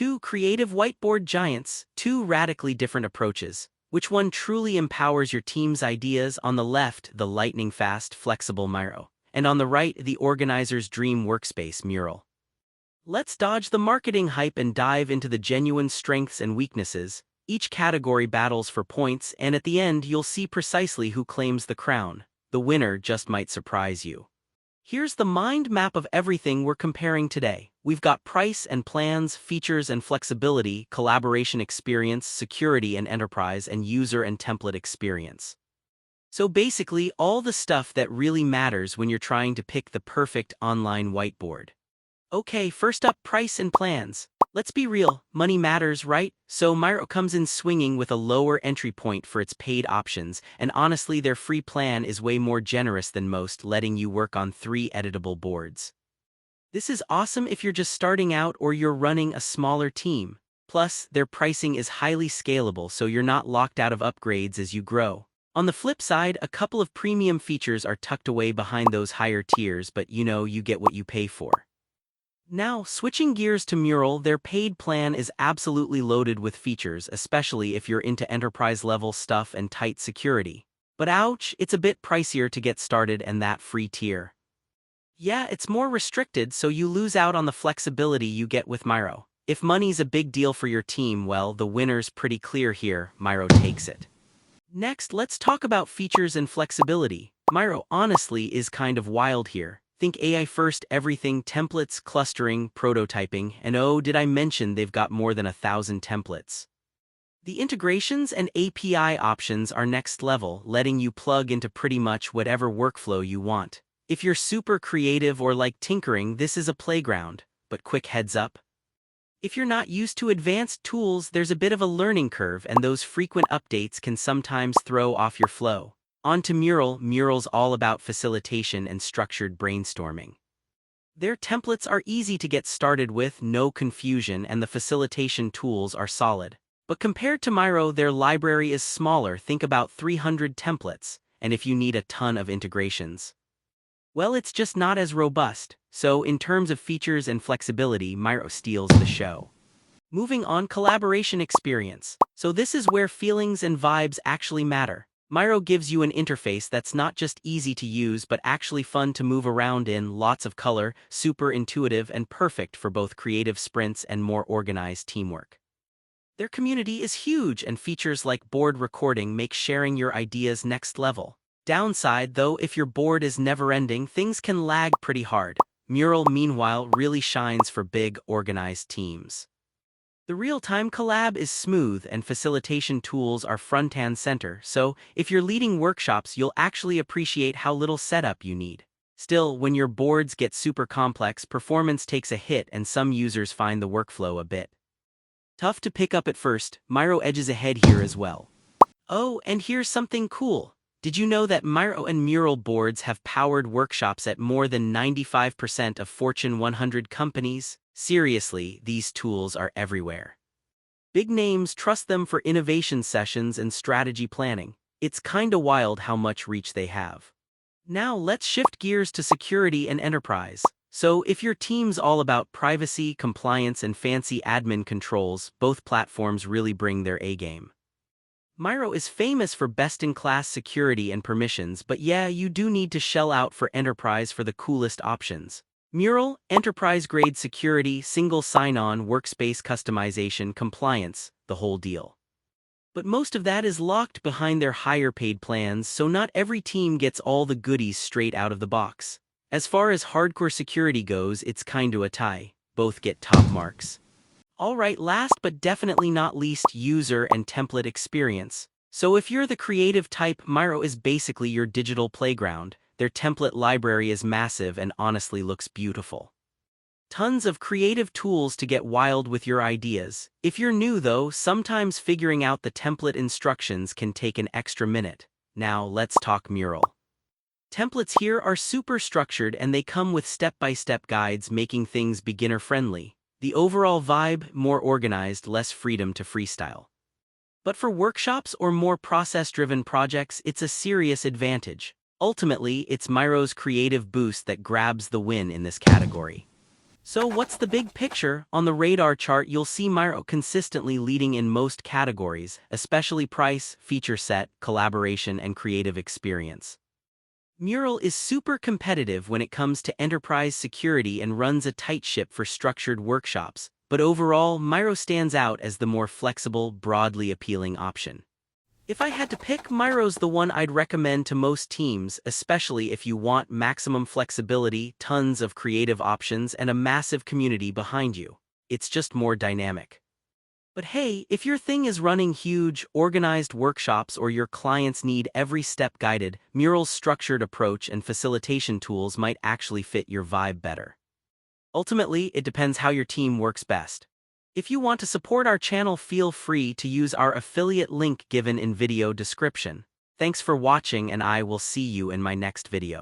Two creative whiteboard giants, two radically different approaches. Which one truly empowers your team's ideas? On the left, the lightning-fast, flexible Miro, and on the right, the organizer's dream workspace, Mural. Let's dodge the marketing hype and dive into the genuine strengths and weaknesses. Each category battles for points, and at the end, you'll see precisely who claims the crown. The winner just might surprise you. Here's the mind map of everything we're comparing today. We've got price and plans, features and flexibility, collaboration experience, security and enterprise, and user and template experience. So basically, all the stuff that really matters when you're trying to pick the perfect online whiteboard. Okay, first up, price and plans. Let's be real, money matters, right? So Miro comes in swinging with a lower entry point for its paid options, and honestly their free plan is way more generous than most, letting you work on 3 editable boards. This is awesome if you're just starting out or you're running a smaller team. Plus, their pricing is highly scalable, so you're not locked out of upgrades as you grow. On the flip side, a couple of premium features are tucked away behind those higher tiers, but you get what you pay for. Now, switching gears to Mural, their paid plan is absolutely loaded with features, especially if you're into enterprise-level stuff and tight security. But ouch, it's a bit pricier to get started, and that free tier. Yeah, it's more restricted, so you lose out on the flexibility you get with Miro. If money's a big deal for your team, well, the winner's pretty clear here. Miro takes it. Next, let's talk about features and flexibility. Miro honestly is kind of wild here. Think AI first everything, templates, clustering, prototyping, and oh, did I mention they've got more than 1,000 templates. The integrations and API options are next level, letting you plug into pretty much whatever workflow you want. If you're super creative or like tinkering, this is a playground, but quick heads up. If you're not used to advanced tools, there's a bit of a learning curve, and those frequent updates can sometimes throw off your flow. On to Mural. Mural's all about facilitation and structured brainstorming. Their templates are easy to get started with, no confusion, and the facilitation tools are solid. But compared to Miro, their library is smaller, think about 300 templates, and if you need a ton of integrations, well, it's just not as robust. So in terms of features and flexibility, Miro steals the show. Moving on, collaboration experience. So this is where feelings and vibes actually matter. Miro gives you an interface that's not just easy to use but actually fun to move around in, lots of color, super intuitive, and perfect for both creative sprints and more organized teamwork. Their community is huge, and features like board recording make sharing your ideas next level. Downside, though, if your board is never-ending, things can lag pretty hard. Mural, meanwhile, really shines for big, organized teams. The real-time collab is smooth and facilitation tools are front and center, so if you're leading workshops, you'll actually appreciate how little setup you need. Still, when your boards get super complex, performance takes a hit and some users find the workflow a bit tough to pick up at first. Miro edges ahead here as well. Oh, and here's something cool. Did you know that Miro and Mural boards have powered workshops at more than 95% of Fortune 100 companies? Seriously, these tools are everywhere. Big names trust them for innovation sessions and strategy planning. It's kinda wild how much reach they have. Now let's shift gears to security and enterprise. So if your team's all about privacy, compliance, and fancy admin controls, both platforms really bring their A-game. Miro is famous for best-in-class security and permissions, but yeah, you do need to shell out for enterprise for the coolest options. Mural, enterprise-grade security, single sign-on, workspace customization, compliance, the whole deal. But most of that is locked behind their higher-paid plans, so not every team gets all the goodies straight out of the box. As far as hardcore security goes, it's kinda a tie. Both get top marks. Alright, last but definitely not least, user and template experience. So if you're the creative type, Miro is basically your digital playground. Their template library is massive and honestly looks beautiful. Tons of creative tools to get wild with your ideas. If you're new though, sometimes figuring out the template instructions can take an extra minute. Now let's talk Mural. Templates here are super structured and they come with step-by-step guides, making things beginner-friendly. The overall vibe, more organized, less freedom to freestyle. But for workshops or more process-driven projects, it's a serious advantage. Ultimately, it's Miro's creative boost that grabs the win in this category. So what's the big picture? On the radar chart, you'll see Miro consistently leading in most categories, especially price, feature set, collaboration, and creative experience. Mural is super competitive when it comes to enterprise security and runs a tight ship for structured workshops, but overall, Miro stands out as the more flexible, broadly appealing option. If I had to pick, Miro's the one I'd recommend to most teams, especially if you want maximum flexibility, tons of creative options, and a massive community behind you. It's just more dynamic. But hey, if your thing is running huge, organized workshops or your clients need every step guided, Mural's structured approach and facilitation tools might actually fit your vibe better. Ultimately, it depends how your team works best. If you want to support our channel, feel free to use our affiliate link given in video description. Thanks for watching, and I will see you in my next video.